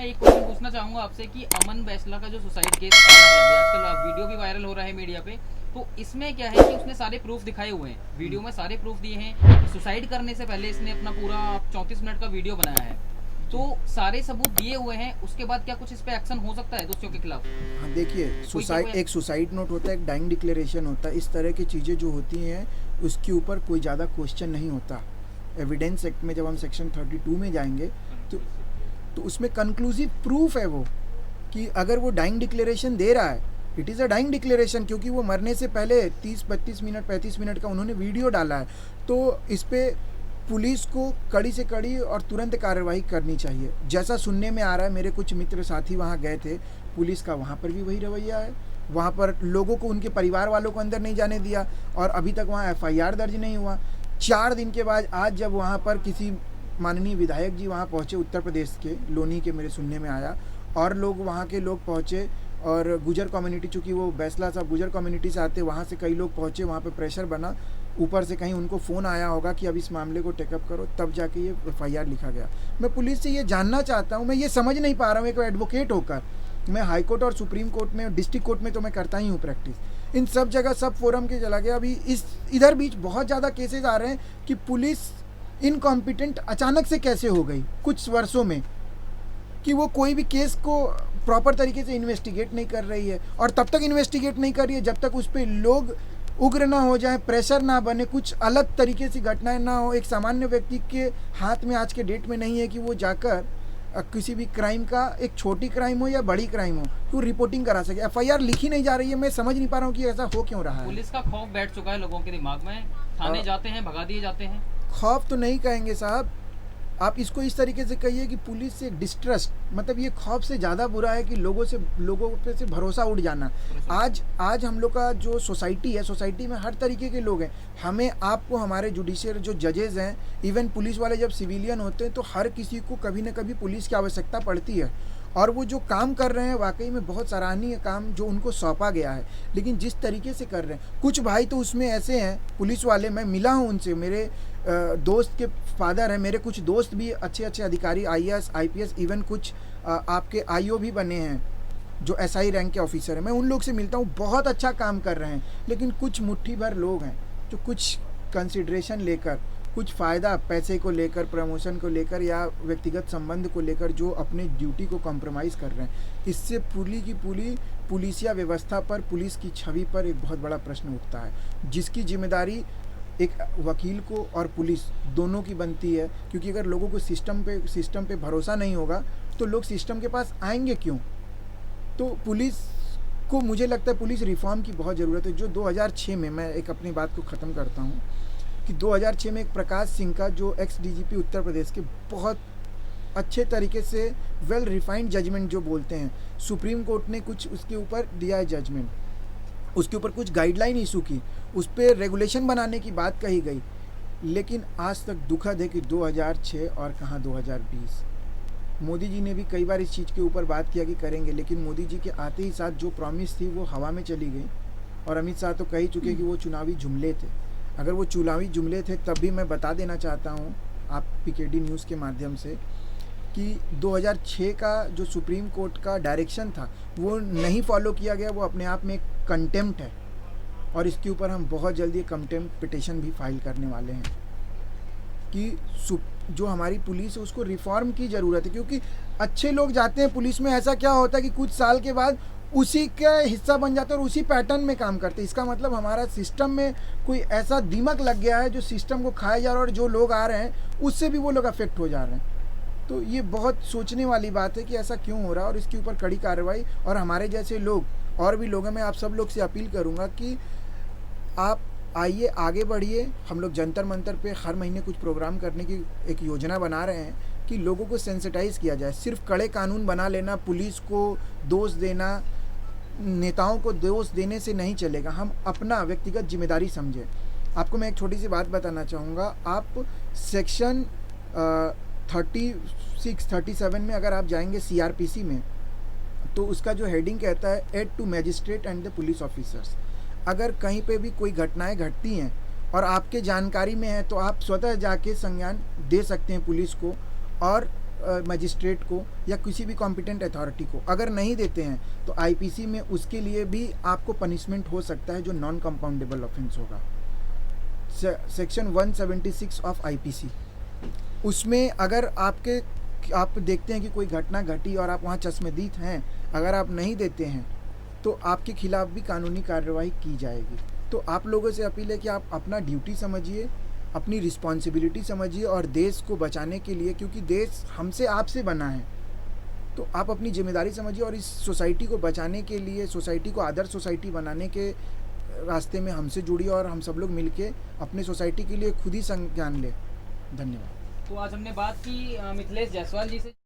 मैं एक क्वेश्चन पूछना चाहूंगा आपसे कि अमन बैसला का जो सुसाइड केस आ रहा है अभी आजकल वीडियो भी वायरल हो रहा है मीडिया पे, तो इसमें क्या है कि उसने सारे प्रूफ दिखाए हुए हैं, वीडियो में सारे प्रूफ दिए हैं। सुसाइड करने से पहले इसने अपना पूरा 34 मिनट का वीडियो बनाया है, तो सारे सबूत दिए हुए हैं। उसके बाद क्या कुछ इस पे एक्शन हो सकता है दोषियों के खिलाफ? हाँ देखिए, एक सुसाइड नोट होता है, एक डाइंग डिक्लेरेशन होता है। इस तरह की चीज़ें जो होती हैं उसके ऊपर कोई ज़्यादा क्वेश्चन नहीं होता। एविडेंस एक्ट में जब हम सेक्शन 32 में जाएंगे तो उसमें कंक्लूसिव प्रूफ है वो, कि अगर वो डाइंग डिक्लेरेशन दे रहा है, it is a dying declaration, क्योंकि वो मरने से पहले 30-32 मिनट 35 मिनट का उन्होंने वीडियो डाला है। तो इस पर पुलिस को कड़ी से कड़ी और तुरंत कार्रवाई करनी चाहिए। जैसा सुनने में आ रहा है, मेरे कुछ मित्र साथी वहाँ गए थे, पुलिस का वहाँ पर भी वही रवैया है। वहाँ पर लोगों को, उनके परिवार वालों को अंदर नहीं जाने दिया और अभी तक वहाँ FIR दर्ज नहीं हुआ। 4 दिन के बाद आज जब वहाँ पर किसी माननीय विधायक जी वहाँ पहुँचे, उत्तर प्रदेश के लोनी के, मेरे सुनने में आया, और लोग वहाँ के लोग पहुँचे और गुजर कम्युनिटी, चूँकि वो बैसला साहब गुजर कम्युनिटी से आते, वहाँ से कई लोग पहुँचे, वहाँ पे प्रेशर बना, ऊपर से कहीं उनको फ़ोन आया होगा कि अब इस मामले को टेकअप करो, तब जाके ये FIR लिखा गया। मैं पुलिस से ये जानना चाहता हूँ, मैं ये समझ नहीं पा रहा हूँ, एक एडवोकेट होकर मैं हाई कोर्ट और सुप्रीम कोर्ट में, डिस्ट्रिक्ट कोर्ट में तो मैं करता ही हूँ प्रैक्टिस, इन सब जगह सब फोरम के चला गया। अभी इधर बीच बहुत ज़्यादा केसेस आ रहे हैं कि पुलिस इनकॉम्पिटेंट अचानक से कैसे हो गई कुछ वर्षों में, कि वो कोई भी केस को प्रॉपर तरीके से इन्वेस्टिगेट नहीं कर रही है, और तब तक इन्वेस्टिगेट नहीं कर रही है जब तक उस पर लोग उग्र ना हो जाए, प्रेशर ना बने, कुछ अलग तरीके से घटनाएं ना हो। एक सामान्य व्यक्ति के हाथ में आज के डेट में नहीं है कि वो जाकर किसी भी क्राइम का, एक छोटी क्राइम हो या बड़ी क्राइम हो, तो रिपोर्टिंग करा सके। FIR लिखी नहीं जा रही है। मैं समझ नहीं पा रहा हूँ कि ऐसा हो क्यों रहा है। पुलिस का खौफ बैठ चुका है लोगों के दिमाग में, थाने जाते हैं, भगा दिए जाते हैं। खौफ तो नहीं कहेंगे साहब, आप इसको इस तरीके से कहिए कि पुलिस से डिस्ट्रस्ट, मतलब ये खौफ से ज़्यादा बुरा है कि लोगों पे से भरोसा उठ जाना। आज हम लोग का जो सोसाइटी है, सोसाइटी में हर तरीके के लोग हैं। हमें, आपको, हमारे जुडिशियल जो जजेस हैं, इवन पुलिस वाले जब सिविलियन होते हैं तो हर किसी को कभी ना कभी पुलिस की आवश्यकता पड़ती है, और वो जो काम कर रहे हैं वाकई में बहुत सराहनीय काम जो उनको सौंपा गया है। लेकिन जिस तरीके से कर रहे हैं, कुछ भाई तो उसमें ऐसे हैं पुलिस वाले, मैं मिला हूँ उनसे, मेरे दोस्त के फादर हैं, मेरे कुछ दोस्त भी अच्छे अच्छे अधिकारी, IAS IPS, इवन कुछ आपके IO भी बने हैं जो SI रैंक के ऑफिसर हैं। मैं उन लोग से मिलता हूँ, बहुत अच्छा काम कर रहे हैं। लेकिन कुछ मुट्ठी भर लोग हैं जो कुछ कंसिडरेशन लेकर, कुछ फ़ायदा, पैसे को लेकर, प्रमोशन को लेकर या व्यक्तिगत संबंध को लेकर जो अपने ड्यूटी को कॉम्प्रोमाइज़ कर रहे हैं। इससे पूरी की पूरी पुलिसिया व्यवस्था पर, पुलिस की छवि पर एक बहुत बड़ा प्रश्न उठता है, जिसकी जिम्मेदारी एक वकील को और पुलिस दोनों की बनती है। क्योंकि अगर लोगों को सिस्टम पे भरोसा नहीं होगा तो लोग सिस्टम के पास आएंगे क्यों? तो पुलिस को, मुझे लगता है पुलिस रिफॉर्म की बहुत ज़रूरत है। जो 2006 में, मैं एक अपनी बात को ख़त्म करता हूँ, कि 2006 में एक प्रकाश सिंह का, जो एक्स DGP उत्तर प्रदेश के, बहुत अच्छे तरीके से वेल रिफाइंड जजमेंट जो बोलते हैं, सुप्रीम कोर्ट ने कुछ उसके ऊपर दिया है जजमेंट, उसके ऊपर कुछ गाइडलाइन इशू की, उस पर रेगुलेशन बनाने की बात कही गई। लेकिन आज तक दुखद है कि 2006 और कहाँ 2020। मोदी जी ने भी कई बार इस चीज़ के ऊपर बात किया कि करेंगे, लेकिन मोदी जी के आते ही साथ जो प्रॉमिस थी वो हवा में चली गई। और अमित शाह तो कह ही चुके कि वो चुनावी जुमले थे। अगर वो चुनावी जुमले थे तब भी मैं बता देना चाहता हूँ आप PKD न्यूज़ के माध्यम से कि 2006 का जो सुप्रीम कोर्ट का डायरेक्शन था वो नहीं फॉलो किया गया। वो अपने आप में एक कंटेम्प्ट है, और इसके ऊपर हम बहुत जल्दी कंटेम्प्ट पिटिशन भी फाइल करने वाले हैं कि जो हमारी पुलिस है उसको रिफॉर्म की ज़रूरत है। क्योंकि अच्छे लोग जाते हैं पुलिस में, ऐसा क्या होता है कि कुछ साल के बाद उसी का हिस्सा बन जाते हैं और उसी पैटर्न में काम करते हैं। इसका मतलब हमारा सिस्टम में कोई ऐसा दीमक लग गया है जो सिस्टम को खाया जा रहा है, और जो लोग आ रहे हैं उससे भी वो लोग अफेक्ट हो जा रहे हैं। तो ये बहुत सोचने वाली बात है कि ऐसा क्यों हो रहा है, और इसके ऊपर कड़ी कार्रवाई। और हमारे जैसे लोग और भी लोग हैं, मैं आप सब लोग से अपील करूँगा कि आप आइए, आगे बढ़िए। हम लोग जंतर मंतर पे हर महीने कुछ प्रोग्राम करने की एक योजना बना रहे हैं कि लोगों को सेंसिटाइज़ किया जाए। सिर्फ कड़े कानून बना लेना, पुलिस को दोष देना, नेताओं को दोष देने से नहीं चलेगा। हम अपना व्यक्तिगत जिम्मेदारी समझें। आपको मैं एक छोटी सी बात बताना चाहूँगा। आप सेक्शन 36-37 में अगर आप जाएंगे CRPC में, तो उसका जो हेडिंग कहता है, aid to magistrate and the police officers. अगर कहीं पे भी कोई घटनाएं घटती हैं और आपके जानकारी में है तो आप स्वतः जाके संज्ञान दे सकते हैं पुलिस को, और मजिस्ट्रेट को या किसी भी कॉम्पिटेंट अथॉरिटी को। अगर नहीं देते हैं तो आईपीसी में उसके लिए भी आपको पनिशमेंट हो सकता है, जो नॉन कंपाउंडेबल ऑफेंस होगा। सेक्शन 176 ऑफ आईपीसी, उसमें अगर आप देखते हैं कि कोई घटना घटी और आप वहाँ चश्मदीद हैं, अगर आप नहीं देते हैं तो आपके खिलाफ भी कानूनी कार्रवाई की जाएगी। तो आप लोगों से अपील है कि आप अपना ड्यूटी समझिए, अपनी रिस्पॉन्सिबिलिटी समझिए और देश को बचाने के लिए, क्योंकि देश हमसे आपसे बना है, तो आप अपनी जिम्मेदारी समझिए और इस सोसाइटी को बचाने के लिए, सोसाइटी को आदर्श सोसाइटी बनाने के रास्ते में हमसे जुड़िए और हम सब लोग मिलके अपने सोसाइटी के लिए खुद ही संज्ञान लें। धन्यवाद। तो आज हमने बात की मिथिलेश जायसवाल जी से।